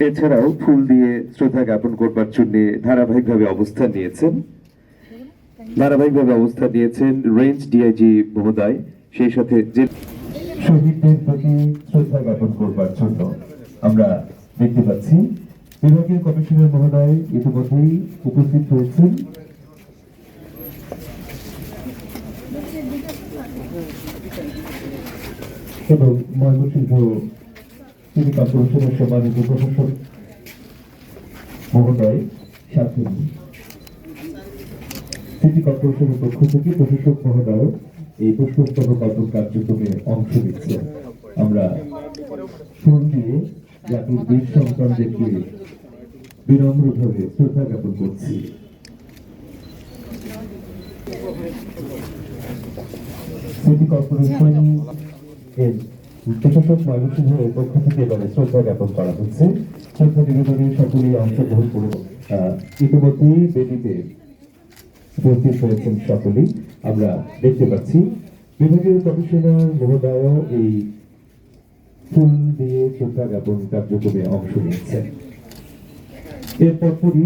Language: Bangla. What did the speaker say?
এছাড়াও ফুল দিয়ে শ্রদ্ধা জ্ঞাপন করবার জন্য ধারাবাহিকভাবে অবস্থান নিয়েছেন রেঞ্জ ডিআইজি মহোদয়, সেই সাথে যে শহীদদের প্রতি শ্রদ্ধা জ্ঞাপন করবার জন্য আমরা দেখতে পাচ্ছি বিভাগীয় কমিশনার মহোদয় ইতিমধ্যেই উপস্থিত হয়েছেন এবং ময়মনসিংহ সিটি কর্পোরেশনের সম্মানিত প্রশাসক মহোদয় সাথে সিটি কর্পোরেশনের পক্ষ থেকে প্রশাসক মহোদয় এই পুষ্পস্তবক অর্পণ কার্যক্রমে অংশ নিচ্ছেন। আমরা ফুল দিয়ে জাতির বীর সন্তানদেরকে বিনম্রভাবে শ্রদ্ধা জ্ঞাপন করছি। সিটি কর্পোরেশন এর প্রশাসক ময়মনসিংহের পক্ষ থেকে এবারে শ্রদ্ধা জ্ঞাপন করা হচ্ছে। শ্রদ্ধা নিবেদনে সকলেই অংশগ্রহণ করে ইতিমধ্যেই বেদিতে উপস্থিত হয়েছেন সকলেই আমরা দেখতে পাচ্ছি। বিভাগীয় কমিশনার মহোদয় এই ফুল দিয়ে শ্রদ্ধা জ্ঞাপন কার্যক্রমে অংশ নিচ্ছেন। এরপরই